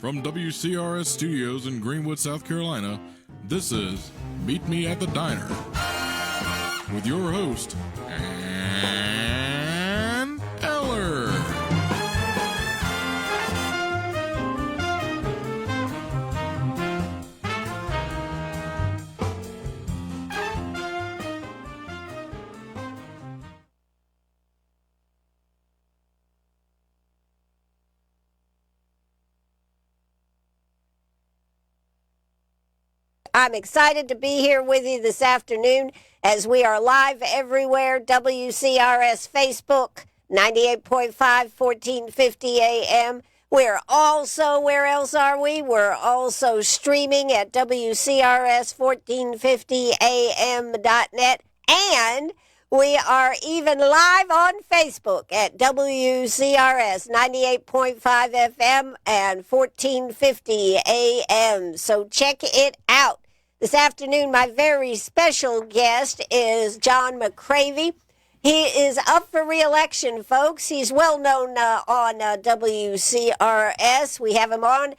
From WCRS Studios in Greenwood, South Carolina, this is Meet Me at the Diner with your host, Ann Eller. I'm excited to be here with you this afternoon as we are live everywhere. WCRS Facebook, 98.5, 1450 AM. We're also, where else are we? We're also streaming at WCRS1450am.net. And we are even live on Facebook at WCRS 98.5 FM and 1450 AM. So check it out. This afternoon, my very special guest is John McCravy. He is up for re-election, folks. He's well known on WCRS. We have him on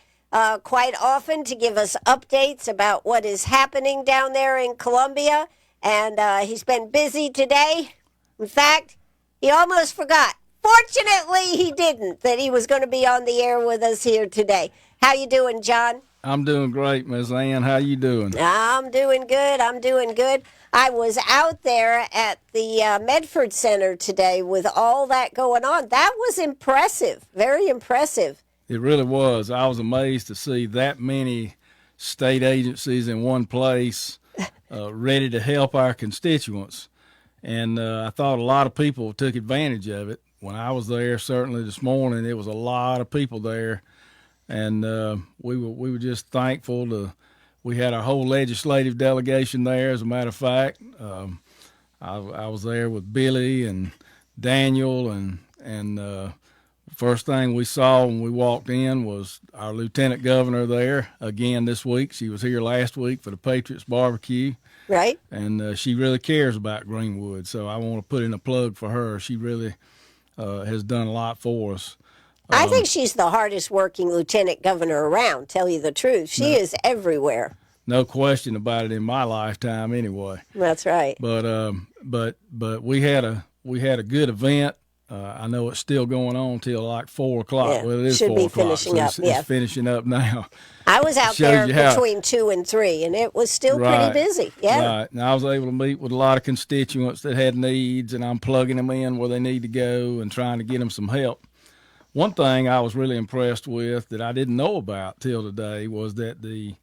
quite often to give us updates about what is happening down there in Columbia. And he's been busy today. In fact, he almost forgot. Fortunately, he didn't, that he was going to be on the air with us here today. How you doing, John? I'm doing great, Miss Ann. How you doing? I'm doing good. I was out there at the Medford Center today with all that going on. That was impressive, very impressive. It really was. I was amazed to see that many state agencies in one place ready to help our constituents. And I thought a lot of people took advantage of it. When I was there, certainly this morning, there was a lot of people there. And we were just thankful we had our whole legislative delegation there, as a matter of fact. I was there with Billy and Daniel, and first thing we saw when we walked in was our lieutenant governor there again this week. She was here last week for the Patriots barbecue. Right. And she really cares about Greenwood, so I want to put in a plug for her. She really has done a lot for us. I think she's the hardest working lieutenant governor around, tell you the truth. She is everywhere. No question about it in my lifetime anyway. That's right. But we had a good event. I know it's still going on till like 4 o'clock. Yeah, well, it is should 4 be o'clock. finishing up. It's finishing up now. I was out there between 2 and 3, and it was still pretty busy. Yeah. Right. And I was able to meet with a lot of constituents that had needs, and I'm plugging them in where they need to go and trying to get them some help. One thing I was really impressed with that I didn't know about till today was that the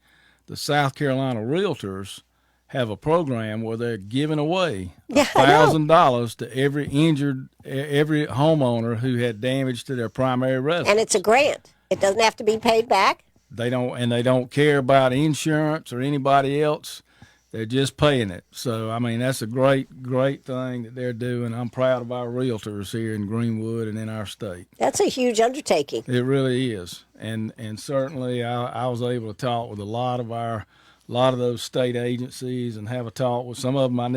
South Carolina Realtors have a program where they're giving away $1,000 to every homeowner who had damage to their primary residence. And it's a grant. It doesn't have to be paid back. They don't care about insurance or anybody else. They're just paying it. So, I mean, that's a great thing that they're doing. I'm proud of our realtors here in Greenwood and in our state. That's a huge undertaking. It really is. And certainly I was able to talk with a lot of those state agencies and have a talk with some of them I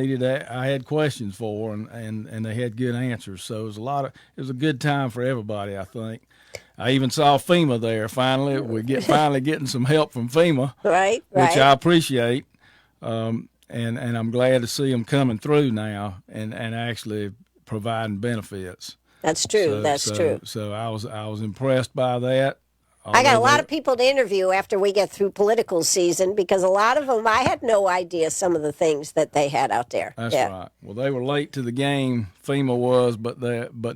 had questions for, and they had good answers. So it was a good time for everybody, I think. I even saw FEMA there finally. We're finally getting some help from FEMA. Right. Which I appreciate. And I'm glad to see them coming through now and actually providing benefits. That's true. That's true. So I was impressed by that. I got a lot of people to interview after we get through political season because a lot of them, I had no idea some of the things that they had out there. That's right. Well, they were late to the game, FEMA was, but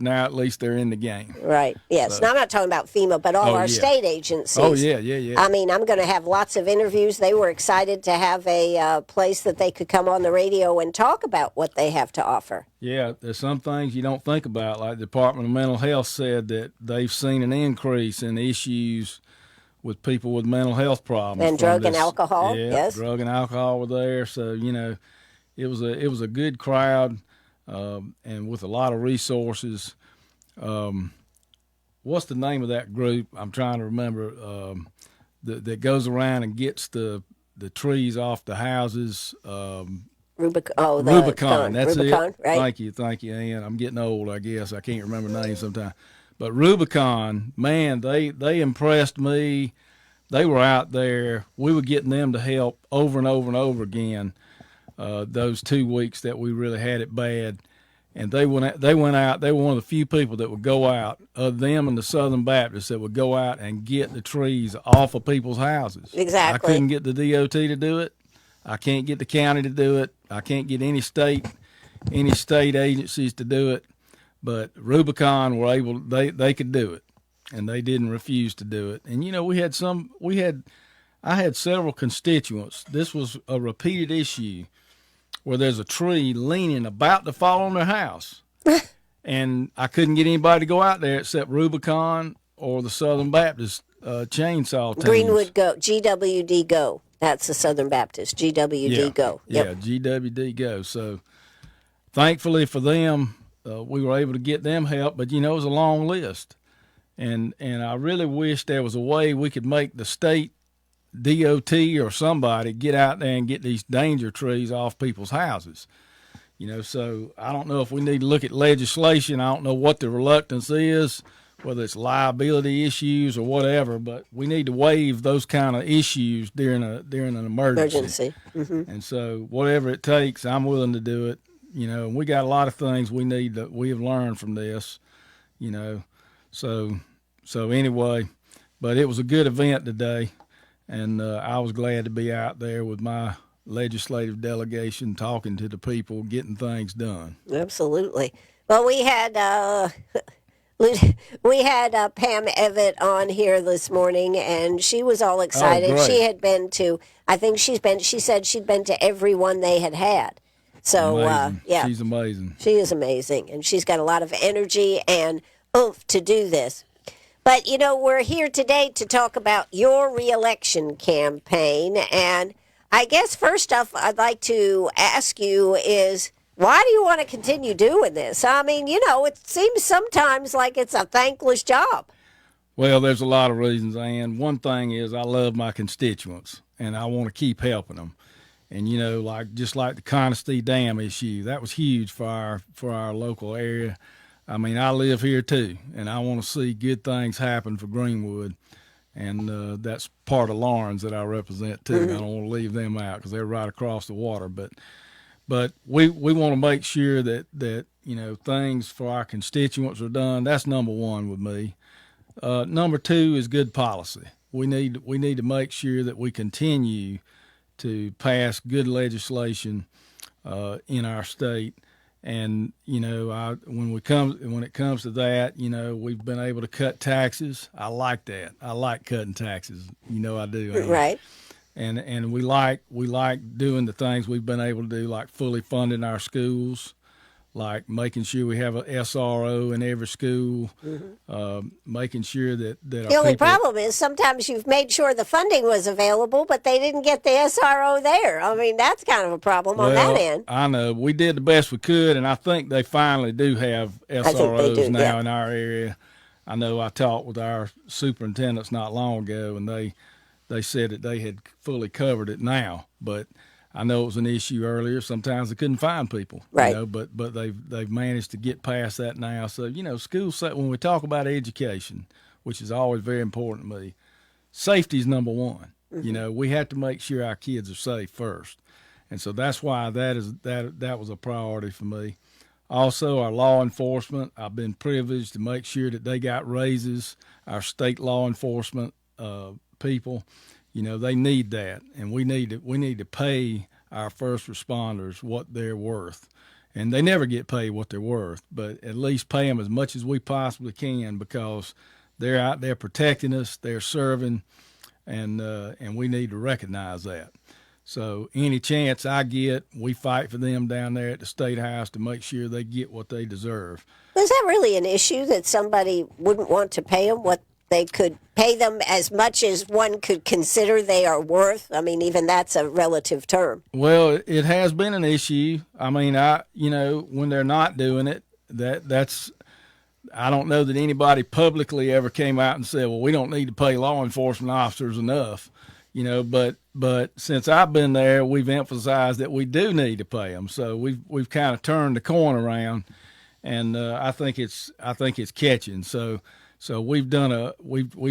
now at least they're in the game. Right. Yes. So. Now, I'm not talking about FEMA, but all our state agencies. Oh, yeah. I mean, I'm going to have lots of interviews. They were excited to have a place that they could come on the radio and talk about what they have to offer. Yeah, there's some things you don't think about, like the Department of Mental Health said that they've seen an increase in issues with people with mental health problems. And drug and alcohol, yes. Drug and alcohol were there, so, it was a good crowd and with a lot of resources. What's the name of that group? I'm trying to remember that goes around and gets the trees off the houses. Rubicon. That's Rubicon, it. Right? Thank you, Ann. I'm getting old, I guess. I can't remember names sometimes. But Rubicon, man, they impressed me. they were out there. We were getting them to help over and over and over again. Those 2 weeks that we really had it bad, and they went out. They were one of the few people that would go out, them and the Southern Baptists, that would go out and get the trees off of people's houses. Exactly. I couldn't get the DOT to do it. I can't get the county to do it. I can't get any state agencies to do it. But Rubicon were able. They could do it, and they didn't refuse to do it. And I had several constituents. This was a repeated issue where there's a tree leaning about to fall on their house. And I couldn't get anybody to go out there except Rubicon or the Southern Baptist chainsaw teams. Greenwood Go, GWD Go. That's the Southern Baptist, GWD Go. Yep. Yeah, GWD Go. So thankfully for them, we were able to get them help, but it was a long list. And I really wish there was a way we could make the state DOT or somebody get out there and get these danger trees off people's houses. So I don't know if we need to look at legislation. I don't know what the reluctance is, whether it's liability issues or whatever, but we need to waive those kind of issues during an emergency. Mm-hmm. And so whatever it takes, I'm willing to do it. And we got a lot of things we have learned from this, So anyway, but it was a good event today. And I was glad to be out there with my legislative delegation, talking to the people, getting things done. Absolutely. Well, we had Pam Evett on here this morning, and she was all excited. Oh, she had been to, she said she'd been to every one they had. So, yeah. She's amazing. She is amazing, and she's got a lot of energy and oomph to do this. But, we're here today to talk about your reelection campaign. And I guess first off, I'd like to ask you is, why do you want to continue doing this? I mean, it seems sometimes like it's a thankless job. Well, there's a lot of reasons, Ann. One thing is I love my constituents, and I want to keep helping them. And, just like the Conestee Dam issue, that was huge for our local area. I mean, I live here too, and I want to see good things happen for Greenwood, and that's part of Lawrence that I represent too. Mm-hmm. I don't want to leave them out because they're right across the water. But we want to make sure that things for our constituents are done. That's number one with me. Number two is good policy. We need to make sure that we continue to pass good legislation in our state. And when it comes to that, we've been able to cut taxes. I like that. I like cutting taxes. I do. Right. And we like doing the things we've been able to do, like fully funding our schools, like making sure we have an SRO in every school, mm-hmm. Making sure that the only problem is sometimes you've made sure the funding was available, but they didn't get the SRO there. I mean, that's kind of a problem on that end. I know. We did the best we could, and I think they finally do have SROs now in our area. I know I talked with our superintendents not long ago, and they said that they had fully covered it now, but I know it was an issue earlier. Sometimes they couldn't find people, right? But they've managed to get past that now. So schools, when we talk about education, which is always very important to me, safety is number one. Mm-hmm. We have to make sure our kids are safe first, and so that's why that was a priority for me. Also, our law enforcement. I've been privileged to make sure that they got raises. Our state law enforcement people. They need that, and we need to pay our first responders what they're worth. And they never get paid what they're worth, but at least pay them as much as we possibly can, because they're out there protecting us, they're serving, and we need to recognize that. So any chance I get, we fight for them down there at the State House to make sure they get what they deserve. Is that really an issue that somebody wouldn't want to pay them what they could pay them as much as one could consider they are worth? I mean, even that's a relative term. Well, it has been an issue. I mean, when they're not doing it, that's I don't know that anybody publicly ever came out and said, well, we don't need to pay law enforcement officers enough, but since I've been there, we've emphasized that we do need to pay them. So we've kind of turned the corner around, and I think it's catching. So So we've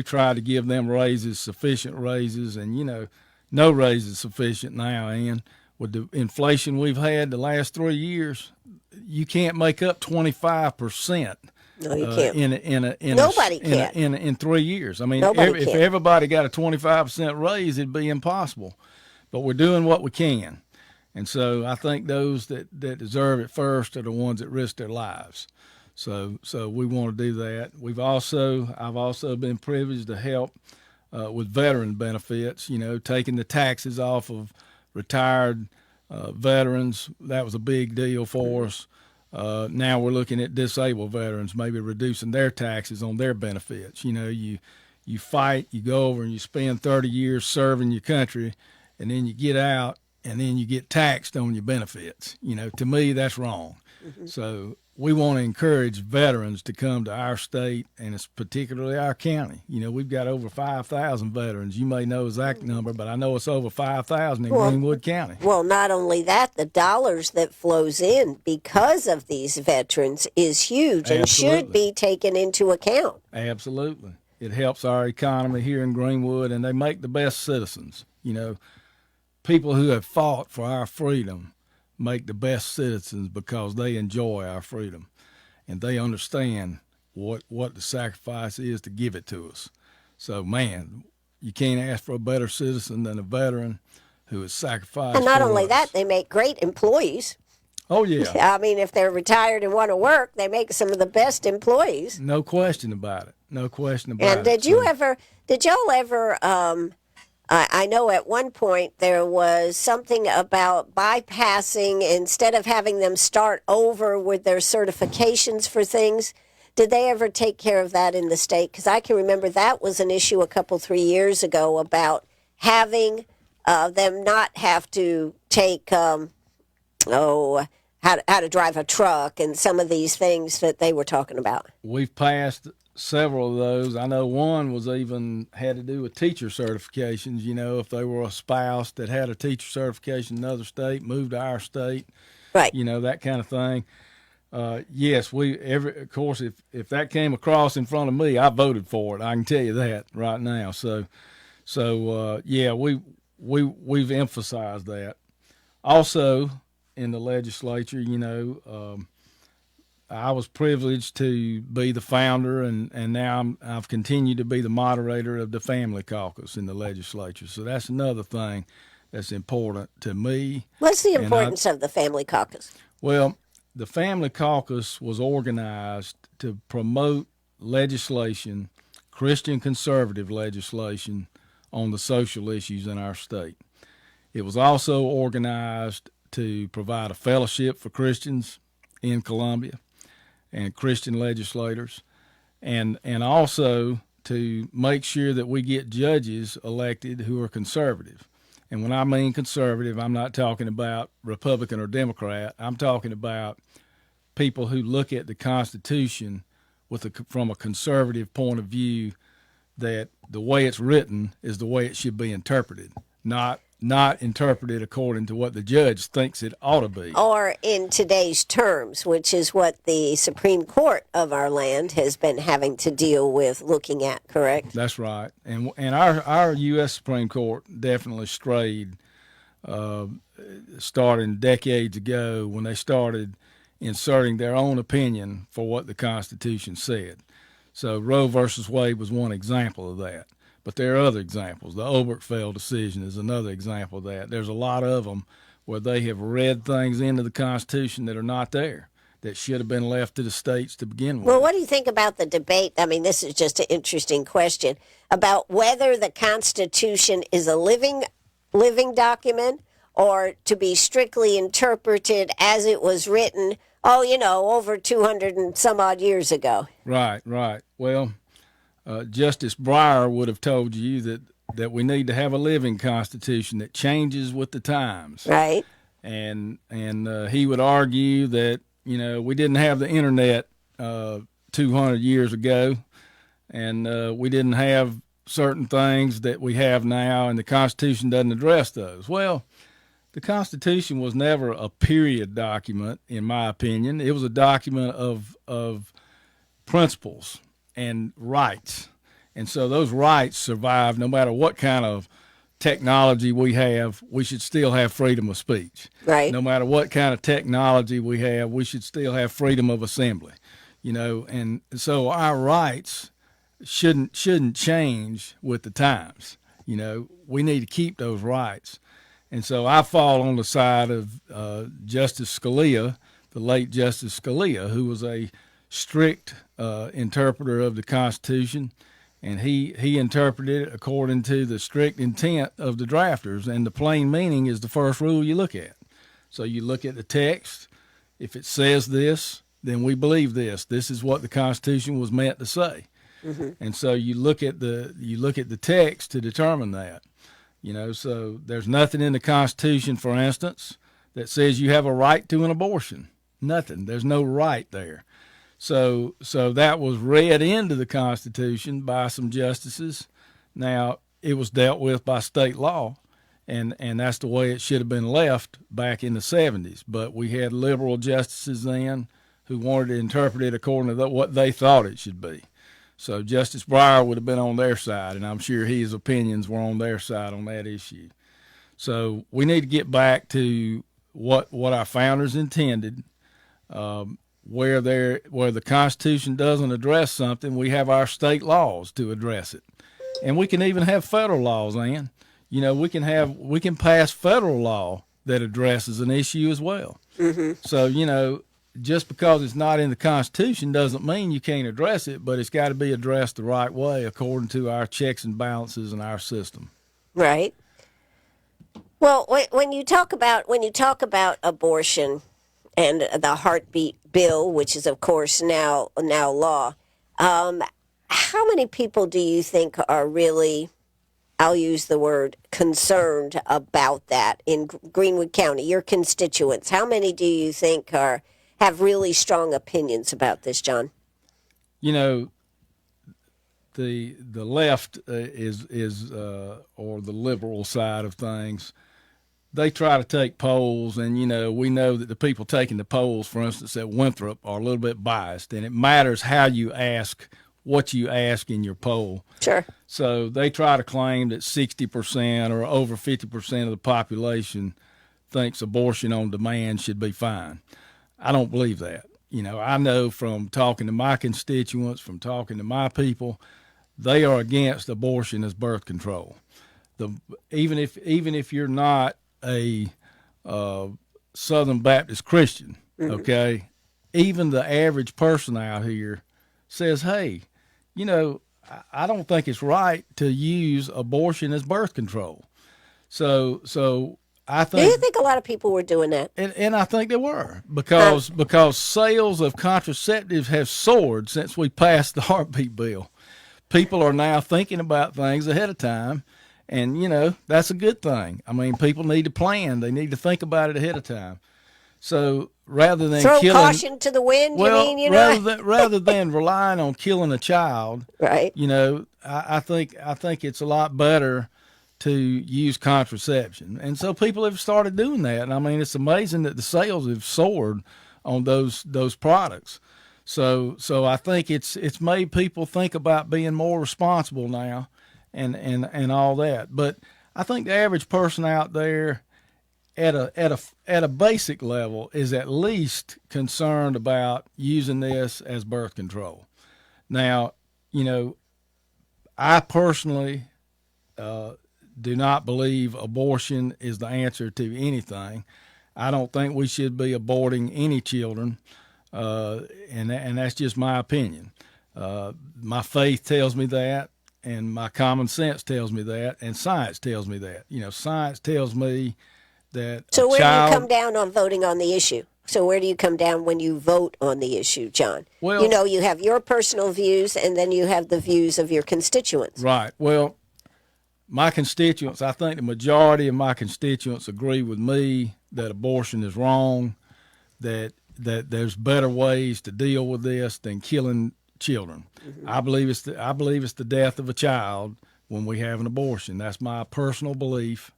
tried to give them raises, sufficient raises, and no raises sufficient now. And with the inflation we've had the last 3 years, you can't make up 25%. No, you can't. Nobody can. In 3 years. I mean, Nobody if can. everybody got a 25% raise, it'd be impossible. But we're doing what we can. And so I think those that deserve it first are the ones that risk their lives. So we want to do that. I've also been privileged to help with veteran benefits, taking the taxes off of retired veterans. That was a big deal for us. Now we're looking at disabled veterans, maybe reducing their taxes on their benefits. You fight, you go over and you spend 30 years serving your country, and then you get out and then you get taxed on your benefits. To me, that's wrong. Mm-hmm. So we want to encourage veterans to come to our state, and it's particularly our county. We've got over 5,000 veterans. You may know the exact number, but I know it's over 5,000 in Greenwood County. Well, not only that, the dollars that flows in because of these veterans is huge and should be taken into account. Absolutely. It helps our economy here in Greenwood, and they make the best citizens. People who have fought for our freedom make the best citizens because they enjoy our freedom, and they understand what the sacrifice is to give it to us. So, man, you can't ask for a better citizen than a veteran who has sacrificed. And not only us. that, they make great employees. Oh, yeah. I mean, if they're retired and want to work, they make some of the best employees. No question about it. No question about it. And did y'all ever, I know at one point there was something about bypassing, instead of having them start over with their certifications for things. Did they ever take care of that in the state? Because I can remember that was an issue 3 years ago about having them not have to take, how to drive a truck and some of these things that they were talking about. We've passed several of those. I know one was even had to do with teacher certifications. If they were a spouse that had a teacher certification in another state, moved to our state, right? That kind of thing. Yes, of course, if that came across in front of me, I voted for it. I can tell you that right now. So yeah, we've emphasized that. Also, in the legislature, I was privileged to be the founder, and now I've continued to be the moderator of the Family Caucus in the legislature. So that's another thing that's important to me. What's the importance of the Family Caucus? Well, the Family Caucus was organized to promote legislation, Christian conservative legislation, on the social issues in our state. It was also organized to provide a fellowship for Christians in Columbia and Christian legislators, and also to make sure that we get judges elected who are conservative. And when I mean conservative, I'm not talking about Republican or Democrat. I'm talking about people who look at the Constitution from a conservative point of view, that the way it's written is the way it should be interpreted, not interpreted according to what the judge thinks it ought to be. Or in today's terms, which is what the Supreme Court of our land has been having to deal with looking at, correct? That's right. And our U.S. Supreme Court definitely strayed, starting decades ago when they started inserting their own opinion for what the Constitution said. So Roe versus Wade was one example of that. But there are other examples. The Obergefell decision is another example of that. There's a lot of them where they have read things into the Constitution that are not there, that should have been left to the states to begin with. Well, what do you think about the debate? I mean, this is just an interesting question about whether the Constitution is a living document or to be strictly interpreted as it was written, over 200 and some odd years ago. Right. Well, Justice Breyer would have told you that we need to have a living Constitution that changes with the times. Right. And he would argue that, we didn't have the internet 200 years ago, and we didn't have certain things that we have now, and the Constitution doesn't address those. Well, the Constitution was never a period document, in my opinion. It was a document of principles and rights. And so those rights survive no matter what kind of technology we have. We should still have freedom of speech. Right. No matter what kind of technology we have, we should still have freedom of assembly. And so our rights shouldn't change with the times. We need to keep those rights. And so I fall on the side of Justice Scalia, the late Justice Scalia, who was a strict interpreter of the Constitution, and he interpreted it according to the strict intent of the drafters, and the plain meaning is the first rule you look at. So you look at the text. If it says this, then we believe this. This is what the Constitution was meant to say. Mm-hmm. And so you look at the text to determine that. So there's nothing in the Constitution, for instance, that says you have a right to an abortion. Nothing. There's no right there. So that was read into the Constitution by some justices. Now, it was dealt with by state law, and that's the way it should have been left back in the 70s. But we had liberal justices then who wanted to interpret it according to what they thought it should be. So Justice Breyer would have been on their side, and I'm sure his opinions were on their side on that issue. So we need to get back to what our founders intended. Where the Constitution doesn't address something, we have our state laws to address it, and we can even have federal laws. And we can pass federal law that addresses an issue as well. Mm-hmm. So just because it's not in the Constitution doesn't mean you can't address it, but it's got to be addressed the right way according to our checks and balances in our system. Right. Well, when you talk about abortion and the heartbeat bill, which is of course now law, how many people do you think are really, I'll use the word, concerned about that in Greenwood County, your constituents? How many do you think have really strong opinions about this, John? The left is or the liberal side of things. They try to take polls, and we know that the people taking the polls, for instance, at Winthrop, are a little bit biased, and it matters how you ask, what you ask in your poll. Sure. So they try to claim that 60% or over 50% of the population thinks abortion on demand should be fine. I don't believe that. I know from talking to my constituents, from talking to my people, they are against abortion as birth control. Even if you're not a Southern Baptist Christian, okay, even the average person out here says, hey, I don't think it's right to use abortion as birth control. So I think. Do you think a lot of people were doing that? And I think they were because sales of contraceptives have soared since we passed the heartbeat bill. People are now thinking about things ahead of time. And, that's a good thing. I mean, people need to plan. They need to think about it ahead of time. So rather than throw caution to the wind, rather than relying on killing a child, right? I think it's a lot better to use contraception. And so people have started doing that. And I mean, it's amazing that the sales have soared on those products. So I think it's made people think about being more responsible now. And all that, but I think the average person out there, at a basic level, is at least concerned about using this as birth control. Now, I personally do not believe abortion is the answer to anything. I don't think we should be aborting any children, and that's just my opinion. My faith tells me that. And my common sense tells me that, and science tells me that. Science tells me that. So where do you come down on voting on the issue? So where do you come down when you vote on the issue, John? Well, you have your personal views, and then you have the views of your constituents. Right. Well, my constituents, I think the majority of my constituents agree with me that abortion is wrong, that there's better ways to deal with this than killing children. Mm-hmm. I believe it's the death of a child when we have an abortion. That's my personal belief,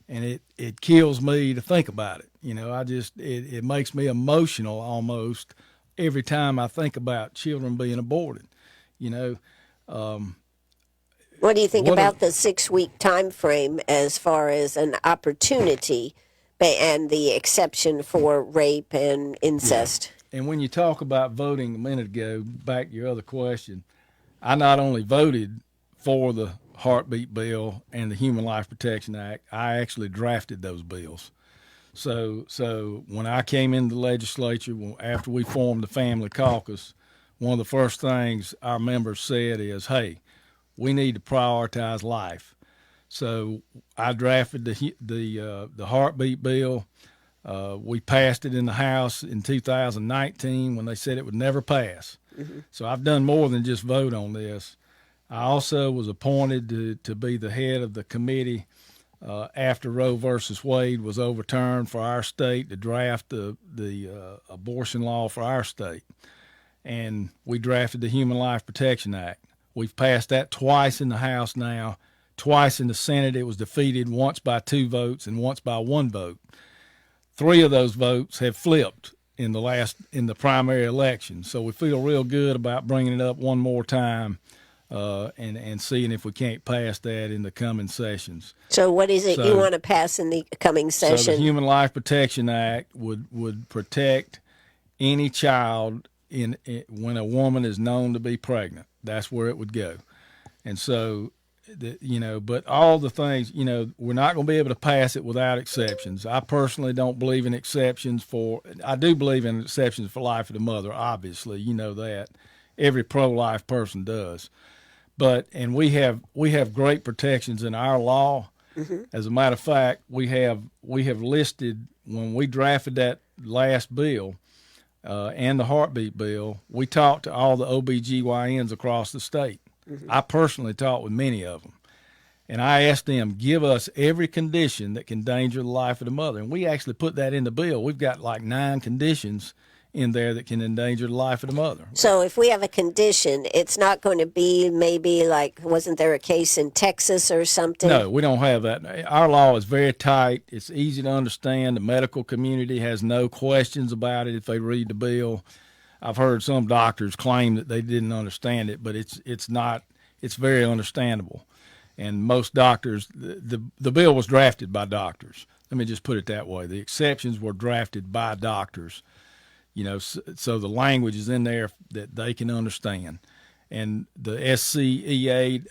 and it kills me to think about it. It makes me emotional almost every time I think about children being aborted. You know, What do you think What about a- the 6-week time frame as far as an opportunity and the exception for rape and incest? and when you talk about voting a minute ago, back to your other question, I not only voted for the heartbeat bill and the Human Life Protection Act, I actually drafted those bills. So when I came into the legislature, after we formed the family caucus, one of the first things our members said is, "Hey, we need to prioritize life." So I drafted the heartbeat bill. We passed it in the House in 2019 when they said it would never pass. So I've done more than just vote on this. I also was appointed to be the head of the committee after Roe versus Wade was overturned for our state to draft the abortion law for our state. And we drafted the Human Life Protection Act. We've passed that twice in the House now, twice in the Senate. It was defeated once by 2 votes and once by 1 vote. 3 of those votes have flipped in the primary election. So we feel real good about bringing it up one more time and seeing if we can't pass that in the coming sessions. So what is it you want to pass in the coming session? So the Human Life Protection Act would protect any child when a woman is known to be pregnant. That's where it would go. And so, but all the things, we're not going to be able to pass it without exceptions. I personally don't believe in exceptions I do believe in exceptions for life of the mother, obviously, you know that. Every pro-life person does. And we have great protections in our law. Mm-hmm. As a matter of fact, we have listed, when we drafted that last bill and the heartbeat bill, we talked to all the OBGYNs across the state. Mm-hmm. I personally talked with many of them. And I asked them, give us every condition that can endanger the life of the mother. And we actually put that in the bill. We've got like 9 conditions in there that can endanger the life of the mother. So if we have a condition, it's not going to be maybe like, wasn't there a case in Texas or something? No, we don't have that. Our law is very tight. It's easy to understand. The medical community has no questions about it if they read the bill. I've heard some doctors claim that they didn't understand it, but it's not. It's very understandable. And most doctors, the bill was drafted by doctors. Let me just put it that way. The exceptions were drafted by doctors. So the language is in there that they can understand. And the SCMA,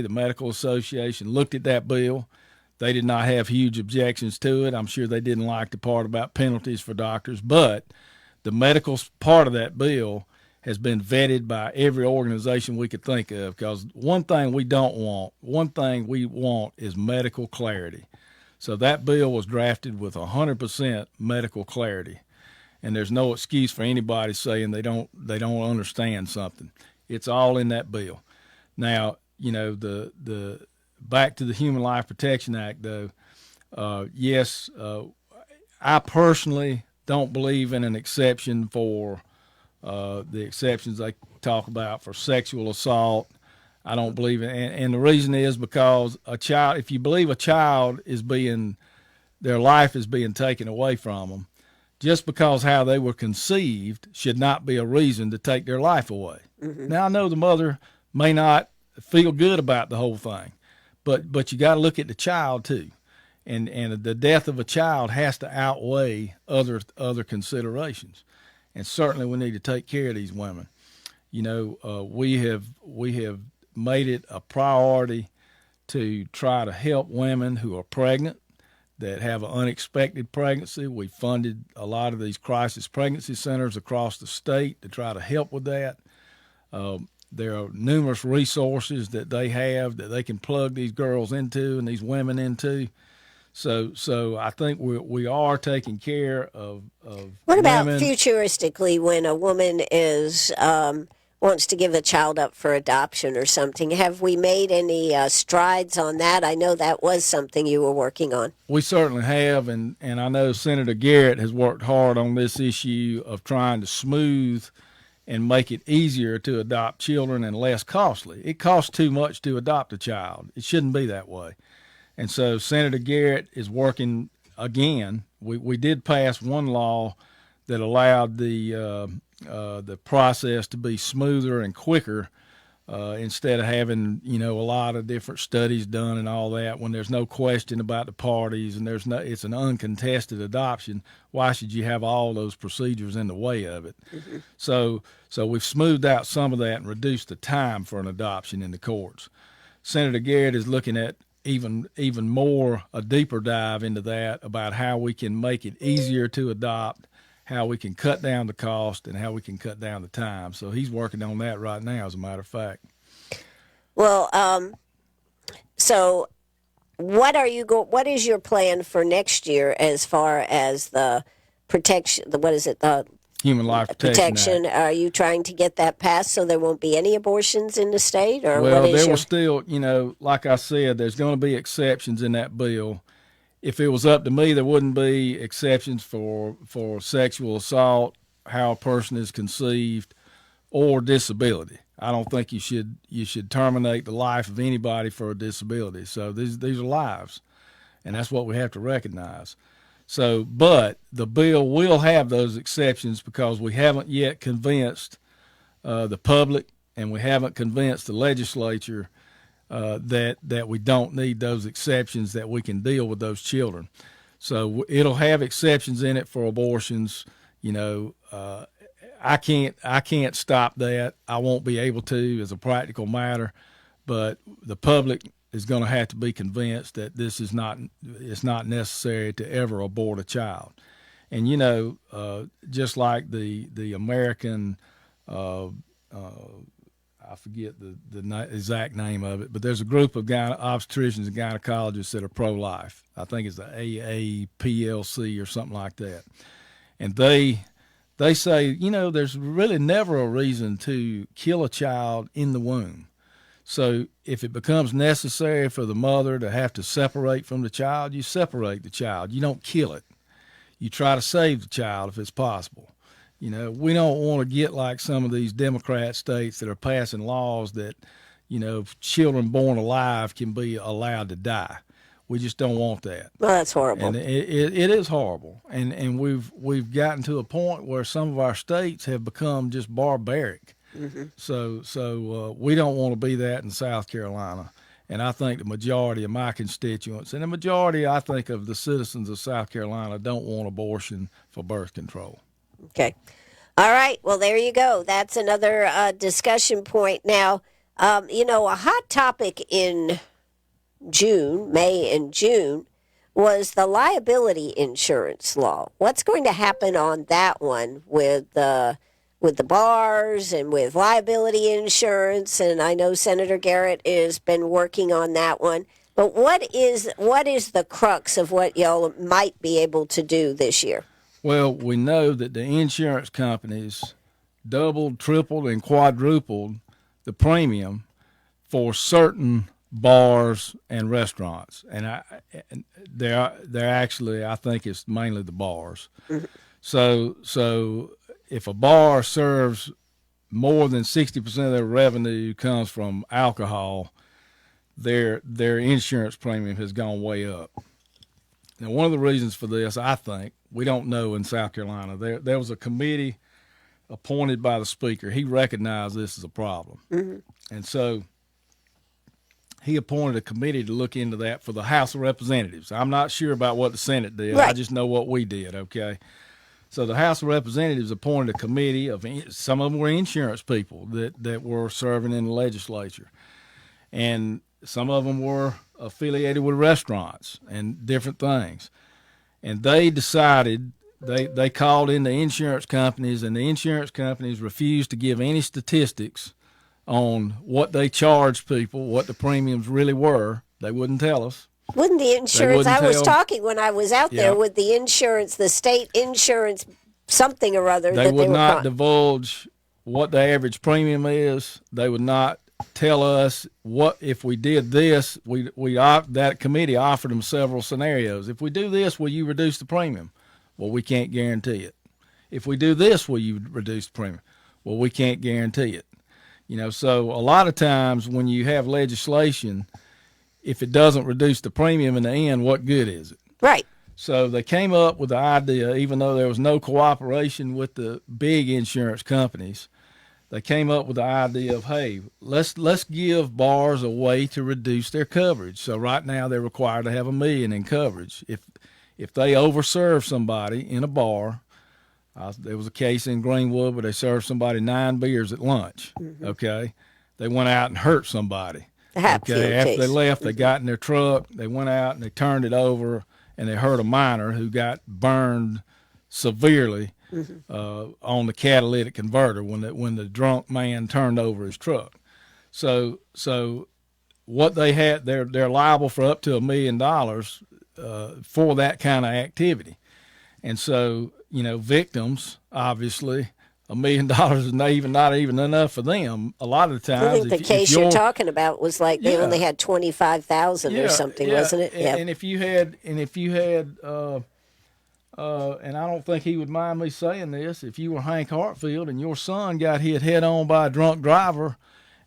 the Medical Association, looked at that bill. They did not have huge objections to it. I'm sure they didn't like the part about penalties for doctors, but the medical part of that bill has been vetted by every organization we could think of, because one thing we want is medical clarity. So that bill was drafted with 100% medical clarity. And there's no excuse for anybody saying they don't understand something. It's all in that bill. Now, the back to the Human Life Protection Act, though. Yes, I personally don't believe in an exception for the exceptions they talk about for sexual assault. I don't believe in, and the reason is because if you believe a child their life is being taken away from them, just because how they were conceived should not be a reason to take their life away. Mm-hmm. Now, I know the mother may not feel good about the whole thing, but you got to look at the child too. And the death of a child has to outweigh other considerations. And certainly we need to take care of these women. We have made it a priority to try to help women who are pregnant, that have an unexpected pregnancy. We funded a lot of these crisis pregnancy centers across the state to try to help with that. There are numerous resources that they have that they can plug these girls into and these women into. So I think we are taking care of What about women. Futuristically, when a woman wants to give a child up for adoption or something? Have we made any strides on that? I know that was something you were working on. We certainly have, and I know Senator Garrett has worked hard on this issue of trying to smooth and make it easier to adopt children and less costly. It costs too much to adopt a child. It shouldn't be that way. And so Senator Garrett is working again. We did pass one law that allowed the the process to be smoother and quicker, instead of having, a lot of different studies done and all that. When there's no question about the parties and it's an uncontested adoption, why should you have all those procedures in the way of it? Mm-hmm. So we've smoothed out some of that and reduced the time for an adoption in the courts. Senator Garrett is looking at even more a deeper dive into that, about how we can make it easier to adopt, how we can cut down the cost, and how we can cut down the time. So he's working on that right now, as a matter of fact. Well, so what is your plan for next year as far as the protection, the Human Life Protection Act. Are you trying to get that passed so there won't be any abortions in the state? Or well, there will still, like I said, there's going to be exceptions in that bill. If it was up to me, there wouldn't be exceptions for sexual assault, how a person is conceived, or disability. I don't think you should terminate the life of anybody for a disability. So these are lives, and that's what we have to recognize. So, but the bill will have those exceptions because we haven't yet convinced the public, and we haven't convinced the legislature that we don't need those exceptions, that we can deal with those children. So it'll have exceptions in it for abortions. I can't stop that. I won't be able to as a practical matter, but the public is going to have to be convinced that it's not necessary to ever abort a child. And just like the American, I forget the exact name of it, but there's a group of obstetricians and gynecologists that are pro-life. I think it's the AAPLC or something like that. And they say, there's really never a reason to kill a child in the womb. So if it becomes necessary for the mother to have to separate from the child, you separate the child. You don't kill it. You try to save the child if it's possible. We don't want to get like some of these Democrat states that are passing laws that, children born alive can be allowed to die. We just don't want that. Well, that's horrible. And it is horrible. And we've gotten to a point where some of our states have become just barbaric. Mm-hmm. So we don't want to be that in South Carolina. And I think the majority of my constituents, and the majority, I think, of the citizens of South Carolina don't want abortion for birth control. Okay. All right. Well, there you go. That's another discussion point. Now, a hot topic in May and June, was the liability insurance law. What's going to happen on that one with the bars and with liability insurance? And I know Senator Garrett has been working on that one. But what is the crux of what y'all might be able to do this year? Well, we know that the insurance companies doubled, tripled, and quadrupled the premium for certain bars and restaurants, and they're actually, I think it's mainly the bars. Mm-hmm. So if a bar serves more than 60% of their revenue comes from alcohol, their insurance premium has gone way up. Now, one of the reasons for this, I think, we don't know in South Carolina. There was a committee appointed by the speaker. He recognized this as a problem, mm-hmm. and so he appointed a committee to look into that for the House of Representatives. I'm not sure about what the Senate did. Right. I just know what we did, okay? So the House of Representatives appointed a committee of, some of them were insurance people that were serving in the legislature. And some of them were affiliated with restaurants and different things. And they decided, they called in the insurance companies, and the insurance companies refused to give any statistics on what they charged people, what the premiums really were. They wouldn't tell us. Wouldn't the insurance, I was talking when I was out there with the insurance, the state insurance, something or other. They would not divulge what the average premium is. They would not tell us what, if we did this, that committee offered them several scenarios. If we do this, will you reduce the premium? Well, we can't guarantee it. If we do this, will you reduce the premium? Well, we can't guarantee it. So a lot of times when you have legislation, if it doesn't reduce the premium in the end, what good is it? Right. So they came up with the idea, even though there was no cooperation with the big insurance companies, they came up with the idea of, hey, let's give bars a way to reduce their coverage. So right now they're required to have $1 million in coverage. If they overserve somebody in a bar, there was a case in Greenwood where they served somebody 9 beers at lunch. Okay, they went out and hurt somebody. Okay, after they left, they got in their truck, they went out and they turned it over, and they hurt a minor who got burned severely on the catalytic converter when the drunk man turned over his truck. So what they had, they're liable for up to $1 million for that kind of activity. And so, victims, obviously, $1 million is not even enough for them. A lot of the times, I think the case you're talking about was like they only had 25,000 or something, wasn't it? And if you had, and I don't think he would mind me saying this, if you were Hank Hartfield and your son got hit head on by a drunk driver,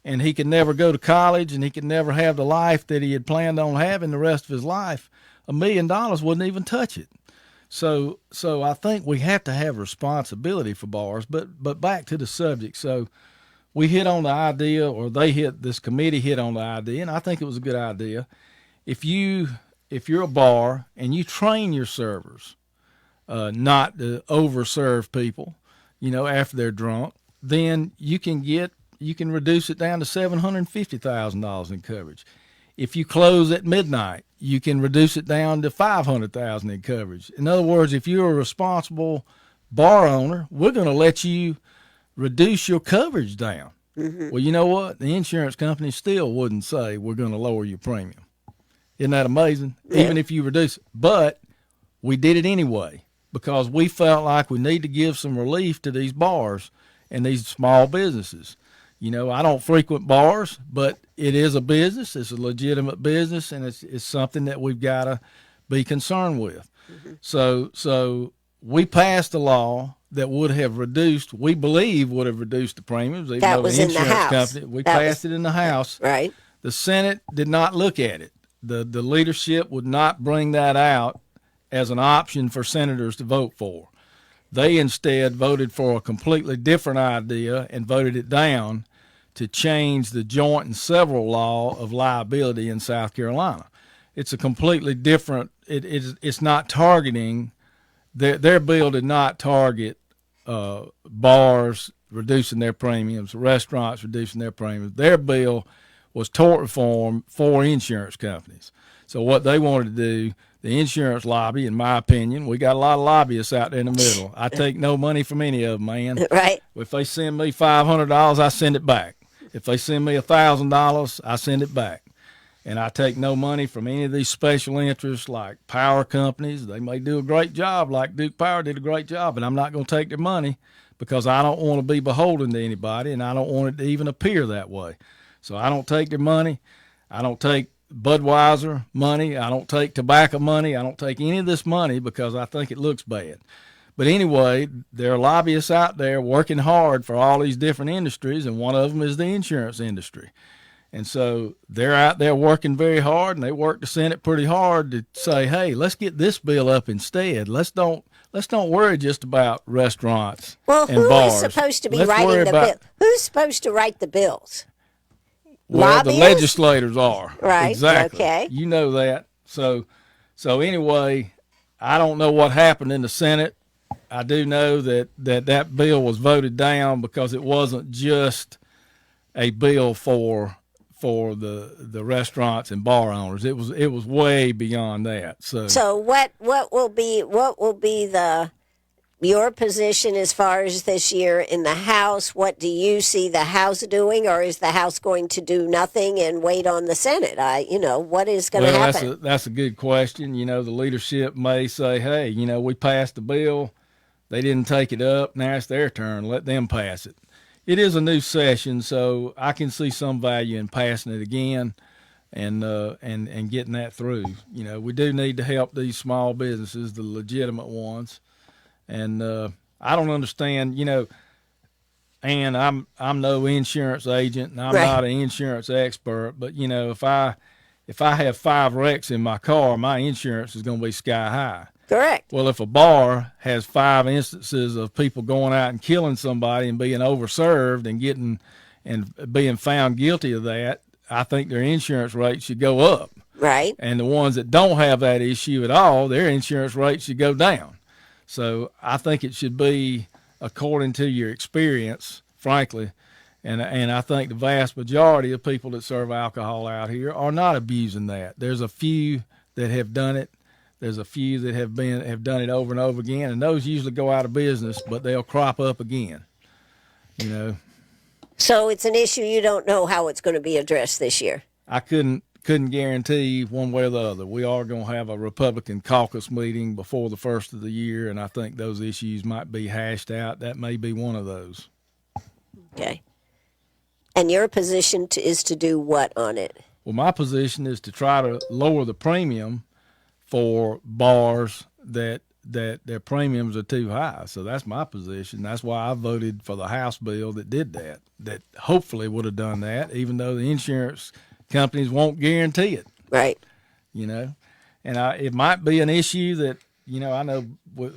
and he could never go to college and he could never have the life that he had planned on having the rest of his life, $1 million wouldn't even touch it. So I think we have to have responsibility for bars, but back to the subject. So we hit on the idea, or this committee hit on the idea, and I think it was a good idea. If you're a bar and you train your servers not to overserve people, after they're drunk, then you can reduce it down to $750,000 in coverage. If you close at midnight, you can reduce it down to $500,000 in coverage. In other words, if you're a responsible bar owner, we're going to let you reduce your coverage down. Well, you know what? The insurance company still wouldn't say we're going to lower your premium. Isn't that amazing? Yeah. Even if you reduce it. But we did it anyway because we felt like we need to give some relief to these bars and these small businesses. I don't frequent bars, but it is a business. It's a legitimate business, and it's something that we've got to be concerned with. So we passed a law that we believe would have reduced the premiums. Even that was the in the House. We passed it in the House. Right. The Senate did not look at it. The leadership would not bring that out as an option for senators to vote for. They instead voted for a completely different idea and voted it down to change the joint and several law of liability in South Carolina. It's a completely different, it's not targeting, their bill did not target bars reducing their premiums, restaurants reducing their premiums. Their bill was tort reform for insurance companies. So what they wanted to do, the insurance lobby, in my opinion, we got a lot of lobbyists out there in the middle. I take no money from any of them, man. Right. If they send me $500, I send it back. If they send me $1,000, I send it back. And I take no money from any of these special interests like power companies. They may do a great job, like Duke Power did a great job, and I'm not going to take their money because I don't want to be beholden to anybody, and I don't want it to even appear that way. So I don't take their money. I don't take Budweiser money. I don't take tobacco money. I don't take any of this money because I think it looks bad. But anyway, there are lobbyists out there working hard for all these different industries, and one of them is the insurance industry. And so they're out there working very hard, and they work the Senate pretty hard to say, hey, let's get this bill up instead. Let's don't worry just about restaurants and bars. Well, who is supposed to be writing the bill? Who's supposed to write the bills? Well, Lobbyists? The legislators are. Right. Exactly. Okay. You know that. So anyway, I don't know what happened in the Senate. I do know that bill was voted down because it wasn't just a bill for the restaurants and bar owners. It was way beyond that. So what will be your position as far as this year in the House? What do you see the House doing, or is the House going to do nothing and wait on the Senate? What is going to happen? That's a good question. The leadership may say, hey, we passed the bill. They didn't take it up. Now it's their turn. Let them pass it. It is a new session, so I can see some value in passing it again and getting that through. We do need to help these small businesses, the legitimate ones. And I don't understand, and I'm no insurance agent, and I'm not an insurance expert, but if I have 5 wrecks in my car, my insurance is going to be sky high. Correct. Well, if a bar has 5 instances of people going out and killing somebody and being overserved and being found guilty of that, I think their insurance rates should go up. Right. And the ones that don't have that issue at all, their insurance rates should go down. So I think it should be according to your experience, frankly. And I think the vast majority of people that serve alcohol out here are not abusing that. There's a few that have done it. There's a few that have done it over and over again, and those usually go out of business, but they'll crop up again. You know. So it's an issue you don't know how it's going to be addressed this year. I couldn't guarantee one way or the other. We are going to have a Republican caucus meeting before the first of the year, and I think those issues might be hashed out. That may be one of those. Okay. And your position is to do what on it? Well, my position is to try to lower the premium for bars that their premiums are too high. So that's my position. That's why I voted for the House bill that did that hopefully would have done that, even though the insurance companies won't guarantee it. Right. You know, and it might be an issue that, you know, I know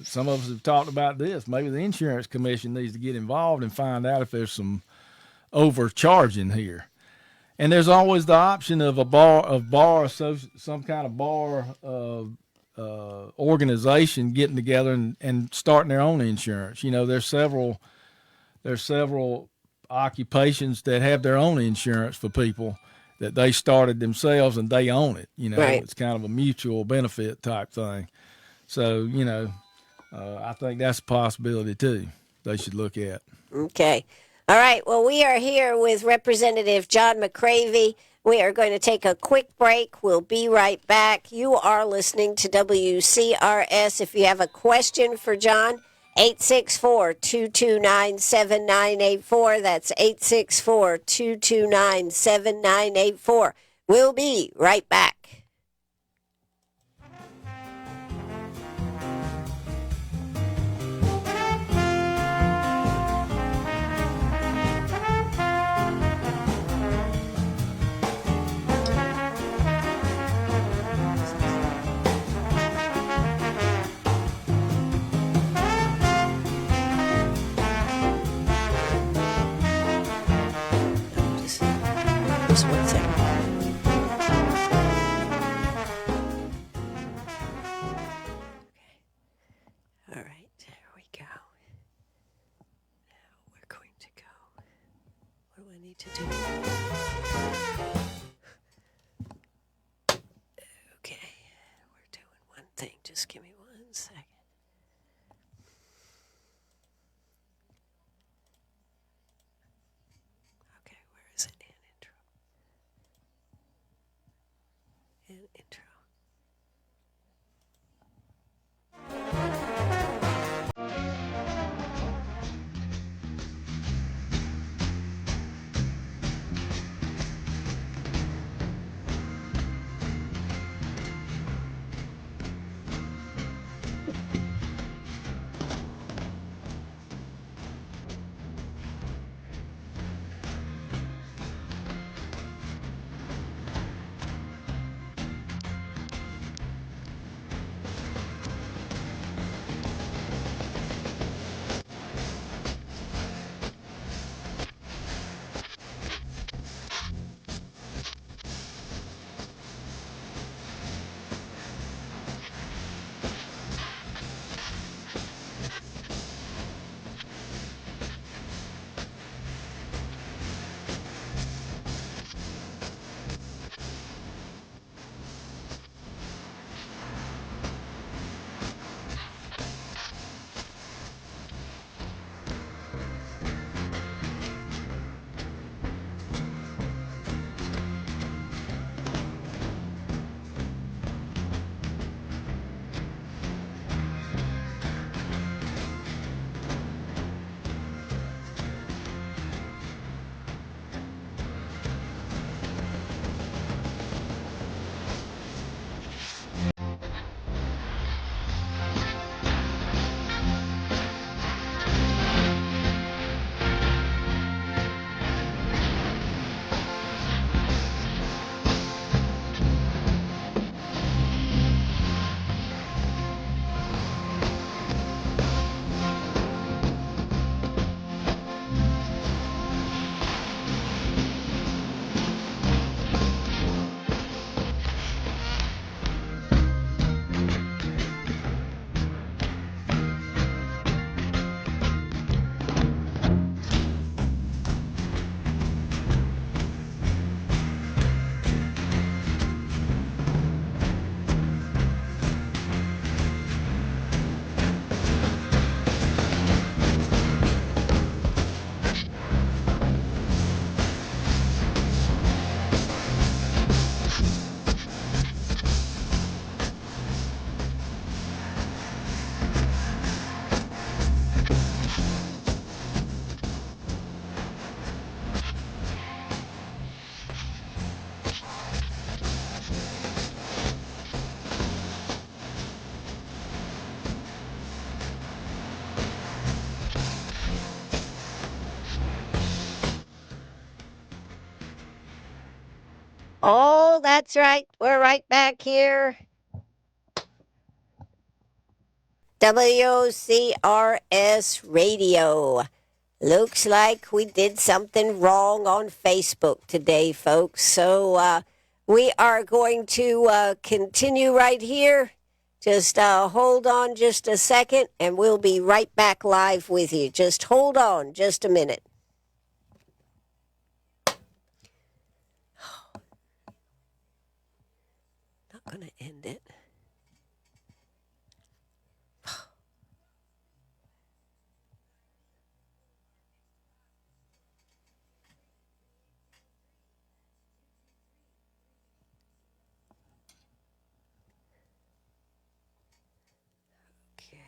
some of us have talked about this. Maybe the insurance commission needs to get involved and find out if there's some overcharging here. And there's always the option of some kind of bar organization getting together and starting their own insurance. You know, there's several occupations that have their own insurance for people that they started themselves and they own it. You know, right. It's kind of a mutual benefit type thing. So, you know, I think that's a possibility too. They should look at. Okay. All right. Well, we are here with Representative John McCravy. We are going to take a quick break. We'll be right back. You are listening to WCRS. If you have a question for John, 864-229-7984. That's 864-229-7984. We'll be right back. Just 1 second. Okay. All right, there we go. Now we're going to go. What do I need to do? Okay, we're doing one thing. Just give me 1 second. Okay, where is it? Intro. Oh, that's right. We're right back here. WCRS Radio. Looks like we did something wrong on Facebook today, folks. So we are going to continue right here. Just hold on just a second, and we'll be right back live with you. Just hold on just a minute. Not going to end it. Okay.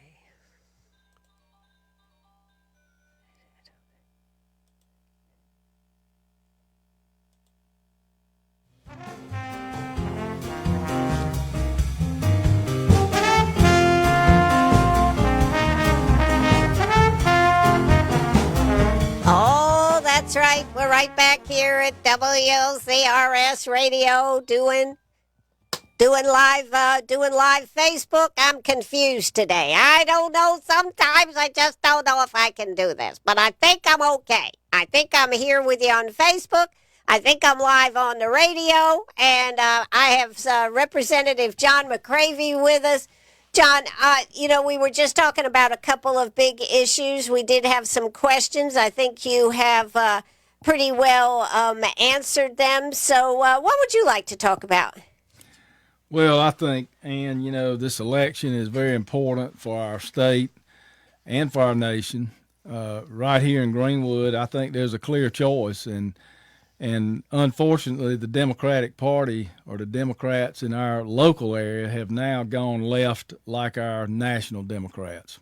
Oh, that's right. We're right back here at WCRS Radio doing live Facebook. I'm confused today. I don't know. Sometimes I just don't know if I can do this, but I think I'm okay. I think I'm here with you on Facebook. I think I'm live on the radio, and I have Representative John McCravy with us. John, we were just talking about a couple of big issues. We did have some questions. I think you have pretty well answered them. So what would you like to talk about? Well, I think, Ann, this election is very important for our state and for our nation. Right here in Greenwood, I think there's a clear choice, and unfortunately, the Democratic Party or the Democrats in our local area have now gone left like our national Democrats.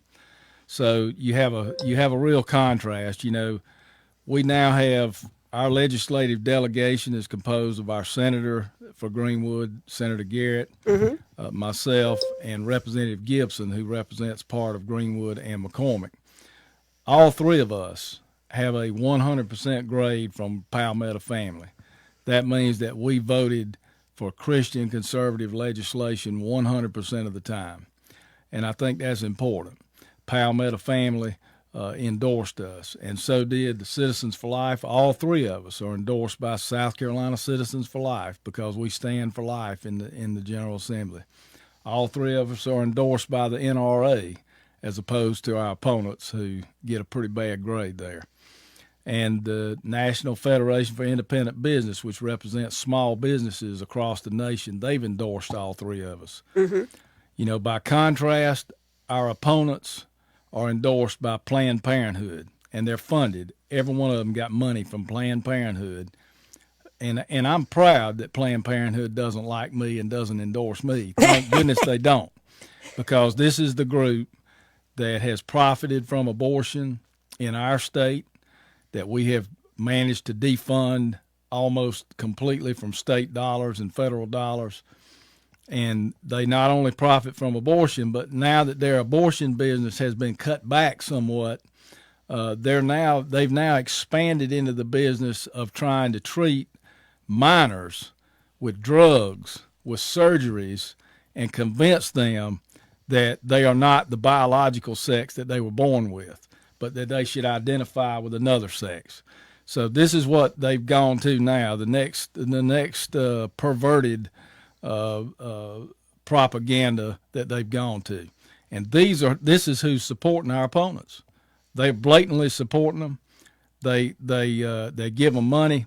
So you have a real contrast. We now have our legislative delegation is composed of our senator for Greenwood, Senator Garrett, myself, and Representative Gibson, who represents part of Greenwood and McCormick. All three of us have a 100% grade from Palmetto family. That means that we voted for Christian conservative legislation 100% of the time. And I think that's important. Palmetto family endorsed us, and so did the Citizens for Life. All three of us are endorsed by South Carolina Citizens for Life because we stand for life in the General Assembly. All three of us are endorsed by the NRA as opposed to our opponents who get a pretty bad grade there. And the National Federation for Independent Business, which represents small businesses across the nation, they've endorsed all three of us. By contrast, our opponents are endorsed by Planned Parenthood, and they're funded. Every one of them got money from Planned Parenthood. And I'm proud that Planned Parenthood doesn't like me and doesn't endorse me. Thank goodness they don't, because this is the group that has profited from abortion in our state, that we have managed to defund almost completely from state dollars and federal dollars. And they not only profit from abortion, but now that their abortion business has been cut back somewhat, they've now expanded into the business of trying to treat minors with drugs, with surgeries, and convince them that they are not the biological sex that they were born with, but that they should identify with another sex. So this is what they've gone to now, the next perverted propaganda that they've gone to. And this is who's supporting our opponents. They're blatantly supporting them. They give them money,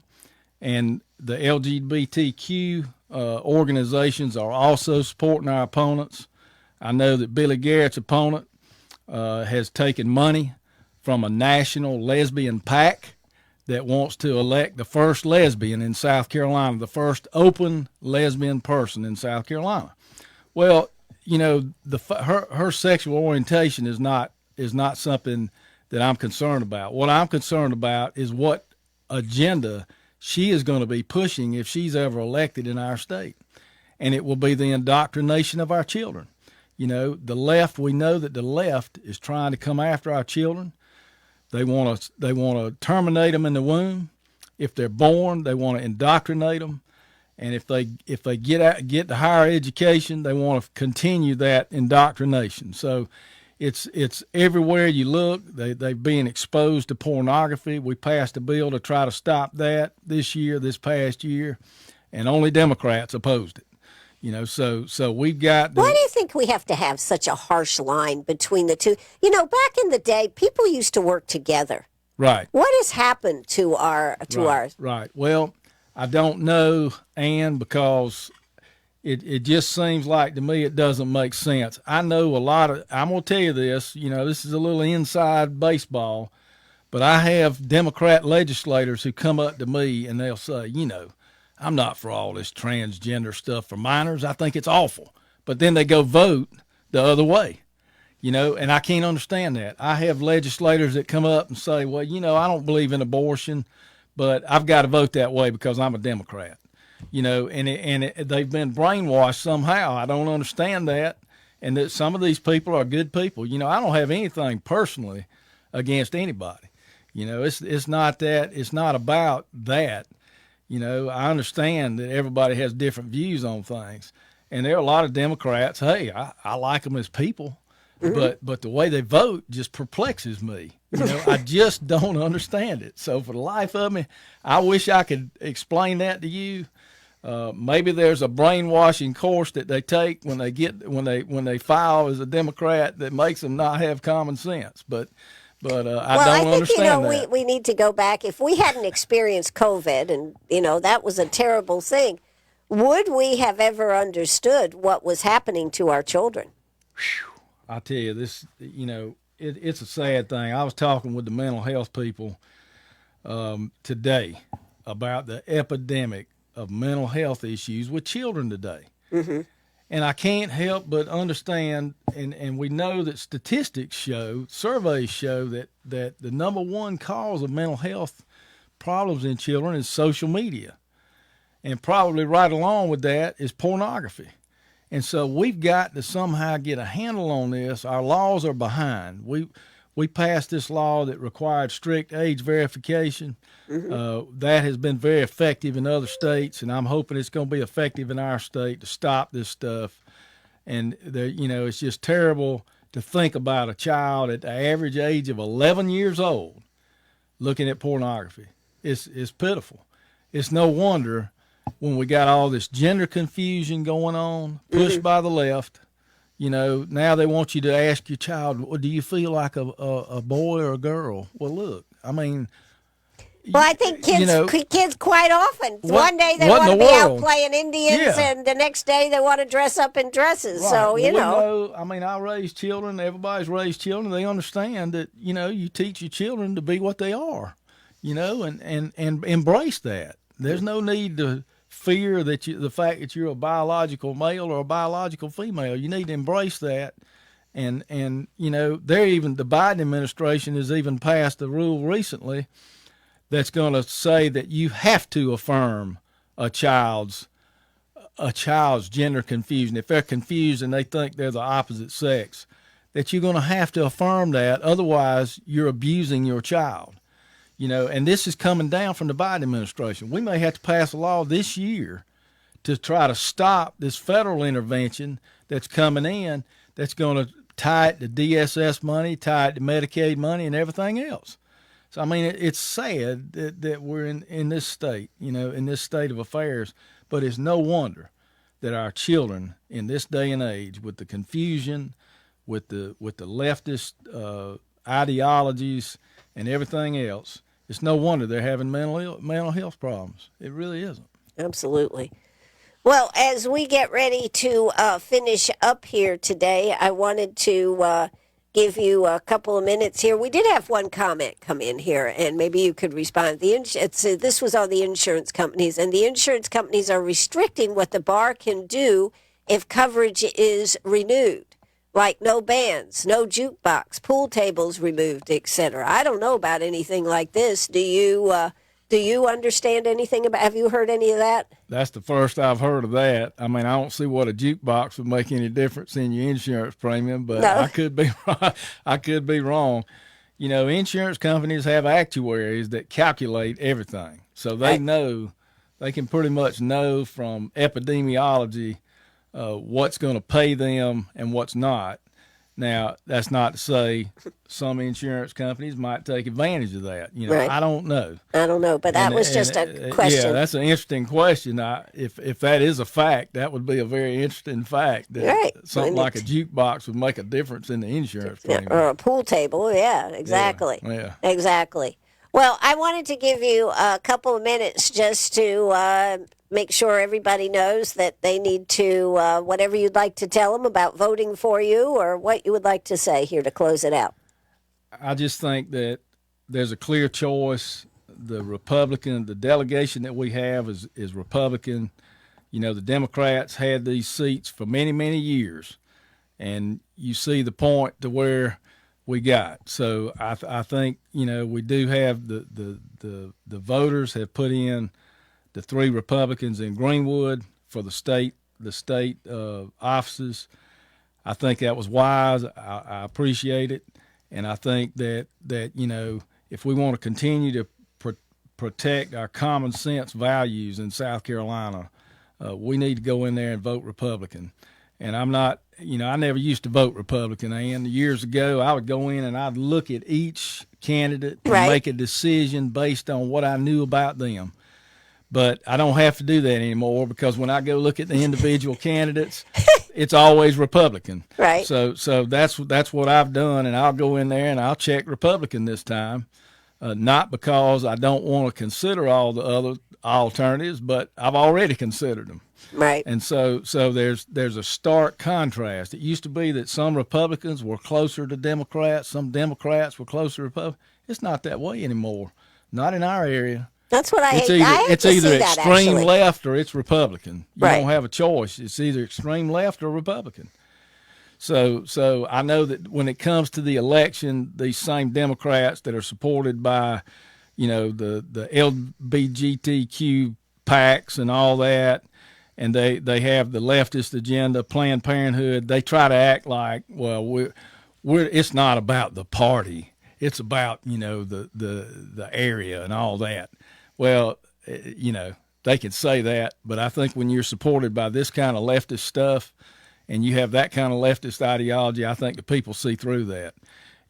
and the LGBTQ organizations are also supporting our opponents. I know that Billy Garrett's opponent has taken money from a national lesbian PAC that wants to elect the first lesbian in South Carolina, the first open lesbian person in South Carolina. Well, her sexual orientation is not something that I'm concerned about. What I'm concerned about is what agenda she is going to be pushing if she's ever elected in our state, and it will be the indoctrination of our children. The left. We know that the left is trying to come after our children. They want to terminate them in the womb. If they're born, they want to indoctrinate them, And if they get to higher education, they want to continue that indoctrination. So it's everywhere you look. They're being exposed to pornography. We passed a bill to try to stop that this past year, and only Democrats opposed it. So we've got. Why do you think we have to have such a harsh line between the two? Back in the day, people used to work together. Right. What has happened to our Right. Well, I don't know, Ann, because it just seems like to me it doesn't make sense. I know I'm going to tell you this, this is a little inside baseball, but I have Democrat legislators who come up to me and they'll say, I'm not for all this transgender stuff for minors. I think it's awful. But then they go vote the other way, and I can't understand that. I have legislators that come up and say, well, I don't believe in abortion, but I've got to vote that way because I'm a Democrat, and they've been brainwashed somehow. I don't understand that, and that some of these people are good people. I don't have anything personally against anybody. It's not that. It's not about that. I understand that everybody has different views on things, and there are a lot of Democrats. Hey, I like them as people. Mm-hmm. But the way they vote just perplexes me. I just don't understand it. So for the life of me, I wish I could explain that to you. Maybe there's a brainwashing course that they take when they file as a Democrat that makes them not have common sense. But I don't understand that. We need to go back. If we hadn't experienced COVID, and that was a terrible thing, would we have ever understood what was happening to our children? Whew. I tell you, this, it's a sad thing. I was talking with the mental health people today about the epidemic of mental health issues with children today. Mm-hmm. And I can't help but understand, and we know that surveys show that the number one cause of mental health problems in children is social media. And probably right along with that is pornography. And so we've got to somehow get a handle on this. Our laws are behind. We passed this law that required strict age verification. Mm-hmm. That has been very effective in other states, and I'm hoping it's going to be effective in our state to stop this stuff. And it's just terrible to think about a child at the average age of 11 years old looking at pornography. It's pitiful. It's no wonder when we got all this gender confusion going on, pushed by the left. Now they want you to ask your child, well, do you feel like a boy or a girl? Well, look, I mean. Well, I think kids quite often. One day they want to be out playing Indians, and the next day they want to dress up in dresses. Right. So, I mean, I raise children. Everybody's raised children. They understand that, you teach your children to be what they are, and embrace that. There's no need to fear that the fact that you're a biological male or a biological female. You need to embrace that. And the Biden administration has even passed a rule recently that's going to say that you have to affirm a child's gender confusion. If they're confused and they think they're the opposite sex, that you're going to have to affirm that. Otherwise, you're abusing your child. And this is coming down from the Biden administration. We may have to pass a law this year to try to stop this federal intervention that's coming in that's going to tie it to DSS money, tie it to Medicaid money, and everything else. So, I mean, it's sad that we're in this state, in this state of affairs, but it's no wonder that our children in this day and age, with the confusion, with the leftist ideologies and everything else, it's no wonder they're having mental health problems. It really isn't. Absolutely. Well, as we get ready to finish up here today, I wanted to give you a couple of minutes here. We did have one comment come in here, and maybe you could respond. This was on the insurance companies, and the insurance companies are restricting what the bar can do if coverage is renewed. Like no bands, no jukebox, pool tables removed, etc. I don't know about anything like this. Do you understand anything about? Have you heard any of that? That's the first I've heard of that. I mean, I don't see what a jukebox would make any difference in your insurance premium, but no. I could be wrong. Insurance companies have actuaries that calculate everything, so they know they can pretty much know from epidemiology what's going to pay them and what's not. Now, that's not to say some insurance companies might take advantage of that. Right. I don't know. I don't know, but that was just a question. Yeah, that's an interesting question. If that is a fact, that would be a very interesting fact. That something like a jukebox would make a difference in the insurance premium. Or a pool table. Yeah, exactly. Yeah. Exactly. Well, I wanted to give you a couple of minutes just to make sure everybody knows that they need to, whatever you'd like to tell them about voting for you or what you would like to say here to close it out. I just think that there's a clear choice. The delegation that we have is Republican. The Democrats had these seats for many, many years, and you see the point to where we got. So I think, we do have the voters have put in the 3 Republicans in Greenwood for the state offices. I think that was wise. I appreciate it. And I think that if we want to continue to protect our common sense values in South Carolina, we need to go in there and vote Republican. And I'm not, I never used to vote Republican. And years ago, I would go in and I'd look at each candidate and make a decision based on what I knew about them. But I don't have to do that anymore because when I go look at the individual candidates, it's always Republican. Right. So that's what I've done, and I'll go in there and I'll check Republican this time, not because I don't want to consider all the other alternatives, but I've already considered them. Right. And so there's a stark contrast. It used to be that some Republicans were closer to Democrats, some Democrats were closer to Republicans. It's not that way anymore. Not in our area. That's what I hate. It's either extreme left or it's Republican. You Right. don't have a choice. It's either extreme left or Republican. So I know that when it comes to the election, these same Democrats that are supported by, the LGBTQ PACs and all that, and they have the leftist agenda, Planned Parenthood. They try to act like, well, we're it's not about the party. It's about the area and all that. Well, they can say that, but I think when you're supported by this kind of leftist stuff and you have that kind of leftist ideology, I think the people see through that.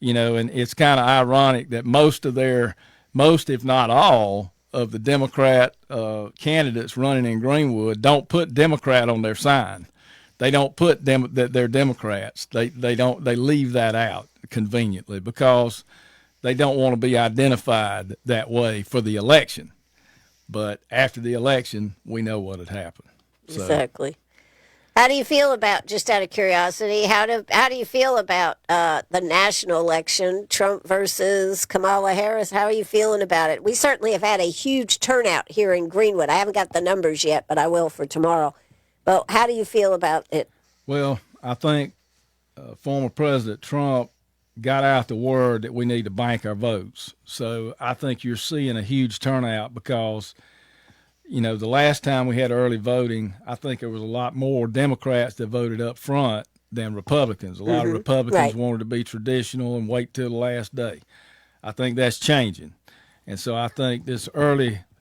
And it's kind of ironic that most, if not all, of the Democrat candidates running in Greenwood don't put Democrat on their sign. They don't put them that they're Democrats. They leave that out conveniently because they don't want to be identified that way for the election. But after the election, we know what had happened. So, exactly. How do you feel about, just out of curiosity, how do you feel about the national election, Trump versus Kamala Harris? How are you feeling about it? We certainly have had a huge turnout here in Greenwood. I haven't got the numbers yet, but I will for tomorrow. But how do you feel about it? Well, I think former President Trump got out the word that we need to bank our votes. So I think you're seeing a huge turnout because, the last time we had early voting, I think there was a lot more Democrats that voted up front than Republicans. A lot of Republicans wanted to be traditional and wait till the last day. I think that's changing. And so I think this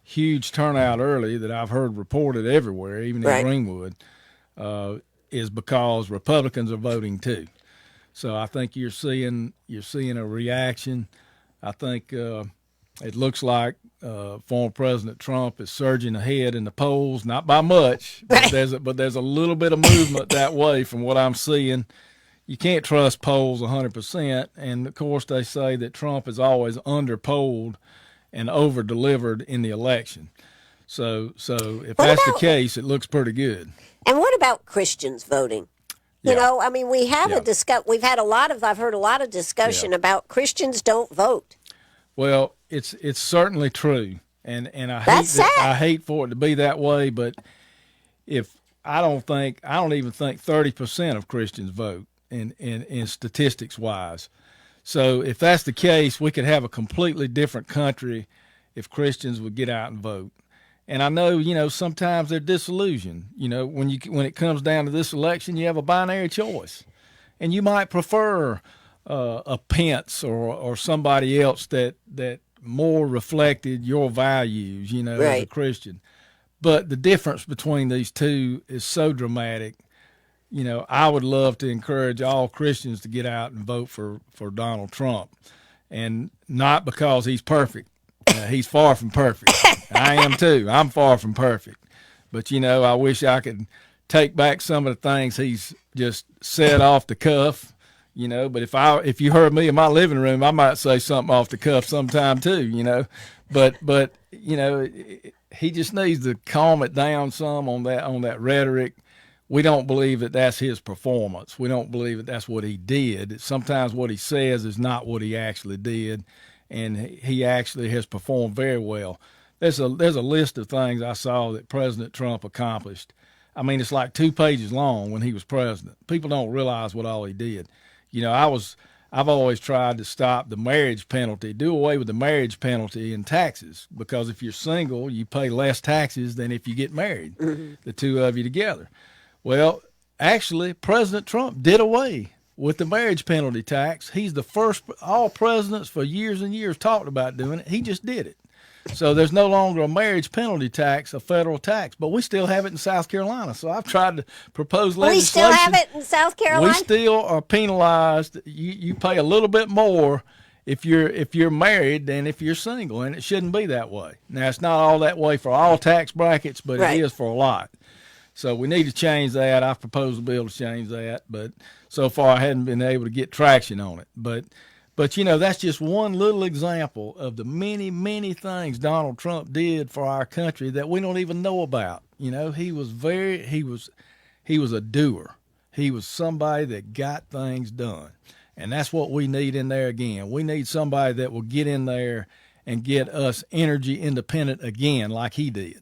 huge turnout early that I've heard reported everywhere, even in Greenwood, is because Republicans are voting too. So I think you're seeing a reaction. I think it looks like former President Trump is surging ahead in the polls, not by much, but there's a little bit of movement that way from what I'm seeing. You can't trust polls 100%, and of course they say that Trump is always underpolled and over-delivered in the election. So if that's the case, it looks pretty good. And what about Christians voting? We have I've heard a lot of discussion about Christians don't vote. Well, it's certainly true, and I hate for it to be that way. But I don't even think 30% of Christians vote in statistics wise. So if that's the case, we could have a completely different country if Christians would get out and vote. And I know, sometimes they're disillusioned. When it comes down to this election, you have a binary choice. And you might prefer a Pence or somebody else that more reflected your values, as a Christian. But the difference between these two is so dramatic. You know, I would love to encourage all Christians to get out and vote for Donald Trump, and not because he's perfect. He's far from perfect. I am too. I'm far from perfect. But, you know, I wish I could take back some of the things he's just said off the cuff, you know. But if you heard me in my living room, I might say something off the cuff sometime too, you know. But you know, he just needs to calm it down some on that rhetoric. We don't believe that that's his performance. We don't believe that that's what he did. Sometimes what he says is not what he actually did, and he actually has performed very well. There's a list of things I saw that President Trump accomplished. I mean, it's like 2 pages long when he was president. People don't realize what all he did. You know, I've always tried to stop the marriage penalty, do away with the marriage penalty in taxes, because if you're single, you pay less taxes than if you get married, the two of you together. Well, actually, President Trump did away with the marriage penalty tax. He's the first. All presidents for years and years talked about doing it. He just did it. So there's no longer a marriage penalty tax, a federal tax, but we still have it in South Carolina. So I've tried to propose legislation. We still have it in South Carolina? We still are penalized. You pay a little bit more if you're married than if you're single, and it shouldn't be that way. Now, it's not all that way for all tax brackets, but It is for a lot. So we need to change that. I've proposed a bill to change that, but so far I hadn't been able to get traction on it. But you know, that's just one little example of the many, many things Donald Trump did for our country that we don't even know about. You know, he was a doer. He was somebody that got things done. And that's what we need in there again. We need somebody that will get in there and get us energy independent again like he did.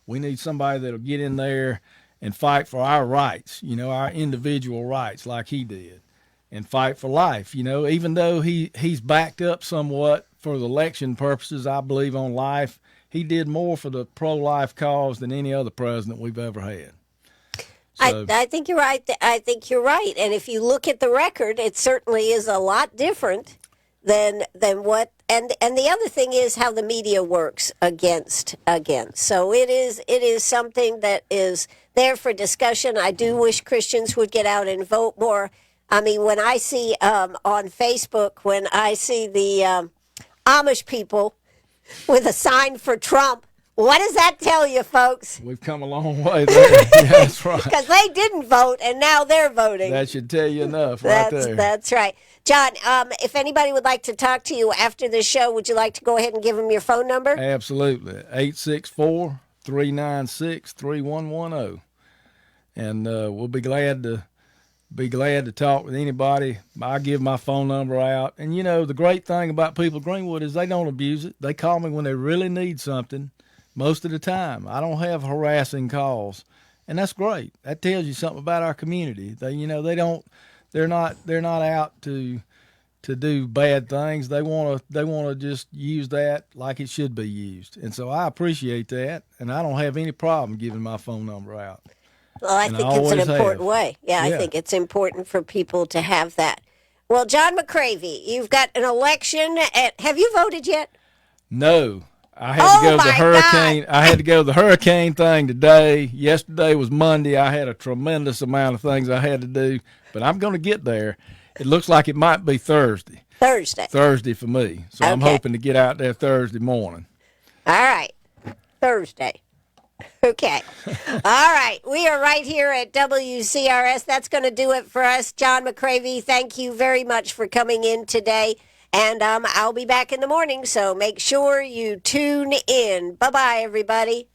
We need somebody that'll get in there and fight for our rights, you know, our individual rights like he did, and fight for life. You know, even though he's backed up somewhat for the election purposes, I believe, on life, he did more for the pro-life cause than any other president we've ever had. So, I think you're right. I think you're right. And if you look at the record, it certainly is a lot different than what. And the other thing is how the media works against. So it is something that is there for discussion. I do wish Christians would get out and vote more. I mean, when I see on Facebook, when I see the Amish people with a sign for Trump, what does that tell you, folks? We've come a long way there. Yeah, that's right. Because they didn't vote, and now they're voting. That should tell you enough right there. That's right. John, if anybody would like to talk to you after the show, would you like to go ahead and give them your phone number? Absolutely. 864-396-3110. And we'll be glad to talk with anybody. I give my phone number out. And, you know, the great thing about people at Greenwood is they don't abuse it. They call me when they really need something most of the time. I don't have harassing calls. And that's great. That tells you something about our community. They're not out to do bad things. They want to just use that like it should be used. And so I appreciate that, and I don't have any problem giving my phone number out. Well, I think it's an important way. Yeah, I think it's important for people to have that. Well, John McCravy, you've got an election. Have you voted yet? No. I had to go to the hurricane. God. I had to go to the hurricane thing today. Yesterday was Monday. I had a tremendous amount of things I had to do, but I'm going to get there. It looks like it might be Thursday. Thursday for me. So okay. I'm hoping to get out there Thursday morning. All right. Thursday. Okay. All right. We are right here at WCRS. That's going to do it for us. John McCravy, thank you very much for coming in today. And I'll be back in the morning, so make sure you tune in. Bye-bye, everybody.